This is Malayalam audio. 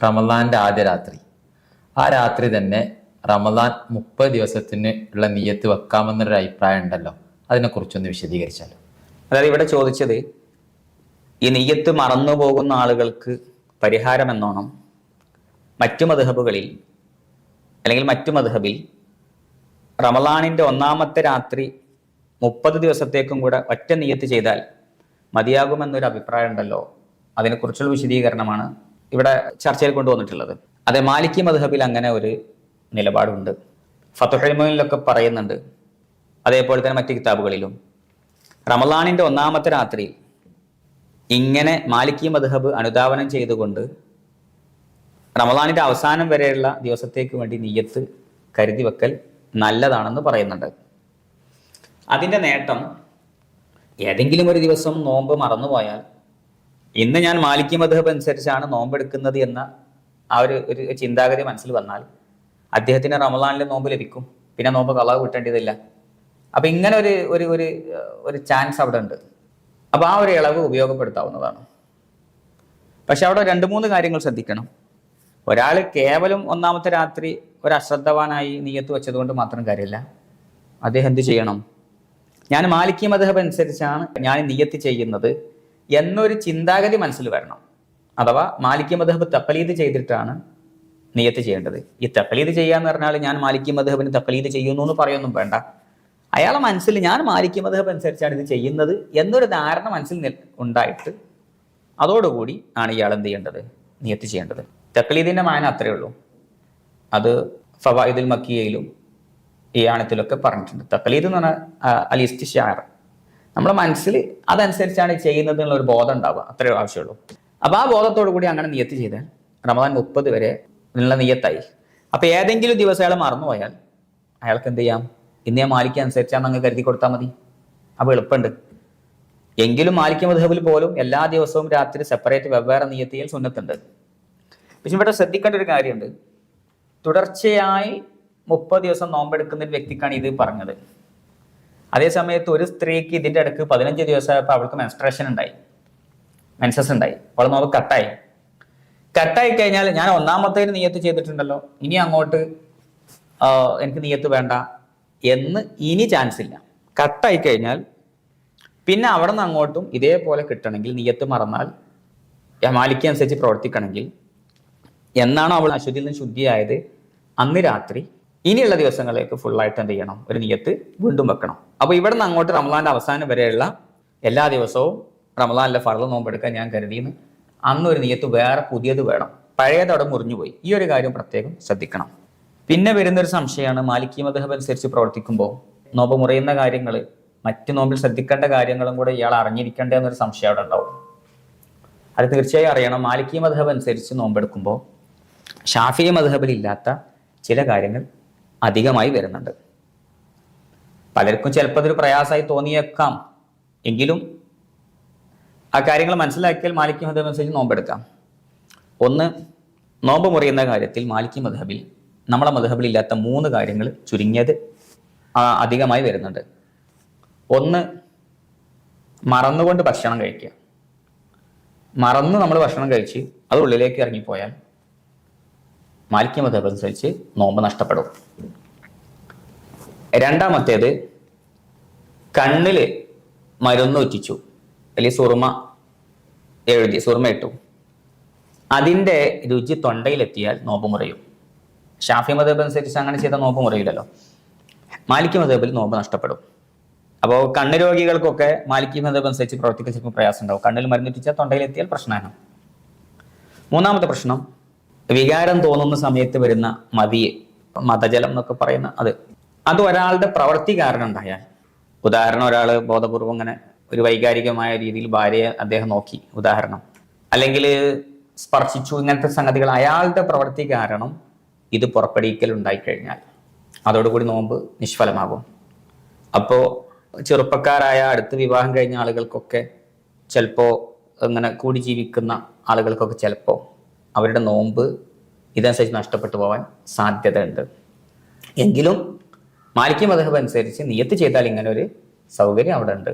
റമദാന്റെ ആദ്യ രാത്രി, ആ രാത്രി തന്നെ റമദാൻ 30 ദിവസത്തിന് ഉള്ള നിയ്യത്ത് വെക്കാമെന്നൊരു അഭിപ്രായം ഉണ്ടല്ലോ, അതിനെക്കുറിച്ചൊന്ന് വിശദീകരിച്ചാലോ. അതായത് ഇവിടെ ചോദിച്ചത്, ഈ നിയ്യത്ത് മറന്നു പോകുന്ന ആളുകൾക്ക് പരിഹാരം എന്നോണം മറ്റു മദ്ഹബുകളിൽ അല്ലെങ്കിൽ മറ്റു മദ്ഹബിൽ റമദാനിന്റെ ഒന്നാമത്തെ രാത്രി 30 ദിവസത്തേക്കും കൂടെ ഒറ്റ നിയ്യത്ത് ചെയ്താൽ മതിയാകുമെന്നൊരു അഭിപ്രായം ഉണ്ടല്ലോ, അതിനെക്കുറിച്ചുള്ള വിശദീകരണമാണ് ഇവിടെ ചർച്ചയിൽ കൊണ്ടുവന്നിട്ടുള്ളത്. അതെ, മാലിക്കി മദ്ഹബിൽ അങ്ങനെ ഒരു നിലപാടുണ്ട്. ഫത്ഹുൽ മുഈനിലൊക്കെ പറയുന്നുണ്ട്, അതേപോലെ തന്നെ മറ്റു കിതാബുകളിലും. റമദാനിന്റെ ഒന്നാമത്തെ രാത്രി ഇങ്ങനെ മാലിക്കി മദ്ഹബ് അനുധാവനം ചെയ്തുകൊണ്ട് റമദാനിന്റെ അവസാനം വരെയുള്ള ദിവസത്തേക്ക് വേണ്ടി നിയ്യത്ത് കരുതി വെക്കൽ നല്ലതാണെന്ന് പറയുന്നുണ്ട്. അതിൻ്റെ നേട്ടം, ഏതെങ്കിലും ഒരു ദിവസം നോമ്പ് മറന്നുപോയാൽ ഇന്ന് ഞാൻ മാലിക്കി മദ്ഹബ് അനുസരിച്ചാണ് നോമ്പെടുക്കുന്നത് എന്ന ആ ഒരു ചിന്താഗതി മനസ്സിൽ വന്നാൽ അദ്ദേഹത്തിന് റമദാനിലെ നോമ്പ് ലഭിക്കും, പിന്നെ നോമ്പ് കളവ് കിട്ടേണ്ടതില്ല. അപ്പൊ ഇങ്ങനെ ഒരു ചാൻസ് അവിടെ ഉണ്ട്. അപ്പൊ ആ ഒരു ഇളവ് ഉപയോഗപ്പെടുത്താവുന്നതാണ്. പക്ഷെ അവിടെ 2-3 കാര്യങ്ങൾ ശ്രദ്ധിക്കണം. ഒരാൾ കേവലം ഒന്നാമത്തെ രാത്രി ഒരു അശ്രദ്ധവാനായി നിയ്യത്ത് വെച്ചതുകൊണ്ട് മാത്രം കാര്യമില്ല. അദ്ദേഹം എന്ത് ചെയ്യണം? ഞാൻ മാലിക്കി മദ്ഹബ് അനുസരിച്ചാണ് ഞാൻ നിയ്യത്ത് ചെയ്യുന്നത് എന്നൊരു ചിന്താഗതി മനസ്സിൽ വരണം. അഥവാ മാലിക്കി മദ്ഹബ് തഖ്ലീദ് ചെയ്തിട്ടാണ് നിയ്യത്ത് ചെയ്യേണ്ടത്. ഈ തഖ്ലീദ് ചെയ്യാന്ന് പറഞ്ഞാൽ ഞാൻ മാലിക്കി മദ്ഹബിന് തഖ്ലീദ് ചെയ്യുന്നു എന്ന് പറയൊന്നും വേണ്ട. അയാളെ മനസ്സിൽ ഞാൻ മാലിക്കി മദ്ഹബ് അനുസരിച്ചാണ് ഇത് ചെയ്യുന്നത് എന്നൊരു ധാരണ മനസ്സിൽ ഉണ്ടായിട്ട് അതോടുകൂടി ആണ് ഇയാൾ എന്ത് ചെയ്യേണ്ടത്? നിയ്യത്ത് ചെയ്യേണ്ടത്. തഖ്ലീദിന്റെ മാന അത്രയേ ഉള്ളൂ. അത് ഫവായിദുൽ മക്കിയയിലും ഈ ആണത്തിലൊക്കെ പറഞ്ഞിട്ടുണ്ട്. തഖ്ലീദ് എന്ന് പറഞ്ഞാൽ അൽ ഇസ്തിശാർ, നമ്മുടെ മനസ്സിൽ അതനുസരിച്ചാണ് ചെയ്യുന്നത് എന്നുള്ള ഒരു ബോധം ഉണ്ടാവുക, അത്രയേ ആവശ്യമുള്ളൂ. അപ്പൊ ആ ബോധത്തോടു കൂടി അങ്ങനെ നിയ്യത്ത് ചെയ്താൽ റമദാൻ 30 വരെ ഉള്ള നിയ്യത്തായി. അപ്പൊ ഏതെങ്കിലും ദിവസം അയാൾ മറന്നുപോയാൽ അയാൾക്ക് എന്ത് ചെയ്യാം? ഇന്ന് ഞാൻ മാലിക്കി അനുസരിച്ചാണ് അങ്ങ് കരുതി കൊടുത്താൽ മതി. അപ്പൊ എളുപ്പമുണ്ട്. എങ്കിലും മാലിക്കി മദ്ഹബിൽ പോലും എല്ലാ ദിവസവും രാത്രി സെപ്പറേറ്റ് വെവ്വേറെ നിയ്യത്ത് ചെയ്യൽ സുന്നത്തുണ്ട്. പക്ഷെ ഇവിടെ ശ്രദ്ധിക്കേണ്ട ഒരു കാര്യമുണ്ട്. തുടർച്ചയായി 30 ദിവസം നോമ്പെടുക്കുന്ന ഒരു വ്യക്തിക്കാണ് ഇത് പറഞ്ഞത്. അതേ സമയത്ത് ഒരു സ്ത്രീക്ക് ഇതിന്റെ അടുക്ക് 15 ദിവസമായപ്പോൾ അവൾക്ക് മെൻസസ് ഉണ്ടായി, അവൾ നോമ്പ് കട്ടായി കഴിഞ്ഞാൽ ഞാൻ ഒന്നാമത്തേന് നിയ്യത്ത് ചെയ്തിട്ടുണ്ടല്ലോ, ഇനി അങ്ങോട്ട് എനിക്ക് നിയ്യത്ത് വേണ്ട എന്ന് ഇനി ചാൻസ് ഇല്ല. കട്ടായി കഴിഞ്ഞാൽ പിന്നെ അവിടെ നിന്ന് അങ്ങോട്ടും ഇതേപോലെ കിട്ടണമെങ്കിൽ, നിയ്യത്ത് മറന്നാൽ മാലിക്കി അനുസരിച്ച് പ്രവർത്തിക്കണമെങ്കിൽ, എന്നാണോ അവൾ അശുദ്ധിയിൽ നിന്ന് ശുദ്ധിയായത് അന്ന് രാത്രി ഇനിയുള്ള ദിവസങ്ങളിലേക്ക് ഫുള്ളായിട്ട് എന്ത് ചെയ്യണം? ഒരു നിയ്യത്ത് വീണ്ടും വെക്കണം. അപ്പൊ ഇവിടെ നിന്ന് അങ്ങോട്ട് റമദാന്റെ അവസാനം വരെയുള്ള എല്ലാ ദിവസവും റമദാനിലെ ഫർള് നോമ്പെടുക്കാൻ ഞാൻ കരുതിയെന്ന് അന്നൊരു നിയ്യത്ത് വേറെ പുതിയത് വേണം. പഴയത് അവിടെ മുറിഞ്ഞുപോയി. ഈ ഒരു കാര്യം പ്രത്യേകം ശ്രദ്ധിക്കണം. പിന്നെ വരുന്നൊരു സംശയമാണ്, മാലിക്കി മദ്ഹബ് അനുസരിച്ച് പ്രവർത്തിക്കുമ്പോൾ നോമ്പ് മുറിയുന്ന കാര്യങ്ങൾ മറ്റു നോമ്പിൽ ശ്രദ്ധിക്കേണ്ട കാര്യങ്ങളും കൂടെ ഇയാൾ അറിഞ്ഞിരിക്കേണ്ട എന്നൊരു സംശയം അവിടെ ഉണ്ടാവും. അത് തീർച്ചയായും അറിയണം. മാലിക്കി മദ്ഹബ് അനുസരിച്ച് നോമ്പെടുക്കുമ്പോൾ ഷാഫിഈ മദ്ഹബിൽ ഇല്ലാത്ത ചില കാര്യങ്ങൾ അധികമായി വരുന്നുണ്ട്. പലർക്കും ചിലപ്പോൾ അതൊരു പ്രയാസമായി തോന്നിയേക്കാം. എങ്കിലും ആ കാര്യങ്ങൾ മനസ്സിലാക്കിയാൽ മാലിക്കി മദ്ഹബ് അനുസരിച്ച് നോമ്പെടുക്കാം. ഒന്ന്, നോമ്പ് മുറിയുന്ന കാര്യത്തിൽ മാലിക്കി മദ്ഹബിൽ നമ്മളെ മദ്ഹബിൽ ഇല്ലാത്ത 3 കാര്യങ്ങൾ ചുരുങ്ങിയത് അധികമായി വരുന്നുണ്ട്. ഒന്ന്, മറന്നുകൊണ്ട് ഭക്ഷണം കഴിക്കുക. മറന്ന് നമ്മൾ ഭക്ഷണം കഴിച്ച് അത് ഉള്ളിലേക്ക് ഇറങ്ങിപ്പോയാൽ മാലിക്കി മദ്ഹബ് അനുസരിച്ച് നോമ്പ് നഷ്ടപ്പെടും. രണ്ടാമത്തേത്, കണ്ണിൽ മരുന്ന് ഉറ്റിച്ചു, അല്ലെങ്കിൽ സുർമ ഇട്ടു, അതിൻ്റെ രുചി തൊണ്ടയിലെത്തിയാൽ നോമ്പ് മുറിയും. ഷാഫി മദ്ഹബ് അനുസരിച്ച് അങ്ങനെ ചെയ്ത നോമ്പ് മുറിയില്ലല്ലോ. മാലിക്കി മദ്ഹബിൽ നോമ്പ് നഷ്ടപ്പെടും. അപ്പോൾ കണ്ണ് രോഗികൾക്കൊക്കെ മാലിക്കി മദ്ഹബ് അനുസരിച്ച് പ്രവർത്തിക്കാൻ ചിലപ്പോൾ പ്രയാസം ഉണ്ടാവും. കണ്ണിൽ മരുന്നുറ്റിച്ചാൽ തൊണ്ടയിലെത്തിയാൽ പ്രശ്നമാണ്. മൂന്നാമത്തെ പ്രശ്നം, വികാരം തോന്നുന്ന സമയത്ത് വരുന്ന മതജലം എന്നൊക്കെ പറയുന്ന അത് ഒരാളുടെ പ്രവൃത്തി കാരണം ഉണ്ടായാൽ, ഉദാഹരണം ഒരാൾ ബോധപൂർവം അങ്ങനെ ഒരു വൈകാരികമായ രീതിയിൽ ഭാര്യയെ അദ്ദേഹം നോക്കി, ഉദാഹരണം, അല്ലെങ്കിൽ സ്പർശിച്ചു, ഇങ്ങനത്തെ സംഗതികൾ അയാളുടെ പ്രവൃത്തി കാരണം ഇത് പുറപ്പെടുവിക്കൽ ഉണ്ടായിക്കഴിഞ്ഞാൽ അതോടുകൂടി നോമ്പ് നിഷ്ഫലമാകും. അപ്പോൾ ചെറുപ്പക്കാരായ അടുത്ത് വിവാഹം കഴിഞ്ഞ ആളുകൾക്കൊക്കെ ചിലപ്പോൾ ഇങ്ങനെ കൂടി ജീവിക്കുന്ന ആളുകൾക്കൊക്കെ ചിലപ്പോൾ അവരുടെ നോമ്പ് ഇതനുസരിച്ച് നഷ്ടപ്പെട്ടു പോകാൻ സാധ്യതയുണ്ട്. എങ്കിലും മാലിക്കി മദ്ഹബ് അനുസരിച്ച് നിയ്യത്ത് ചെയ്താൽ ഇങ്ങനെ ഒരു സൗകര്യം അവിടെ ഉണ്ട്.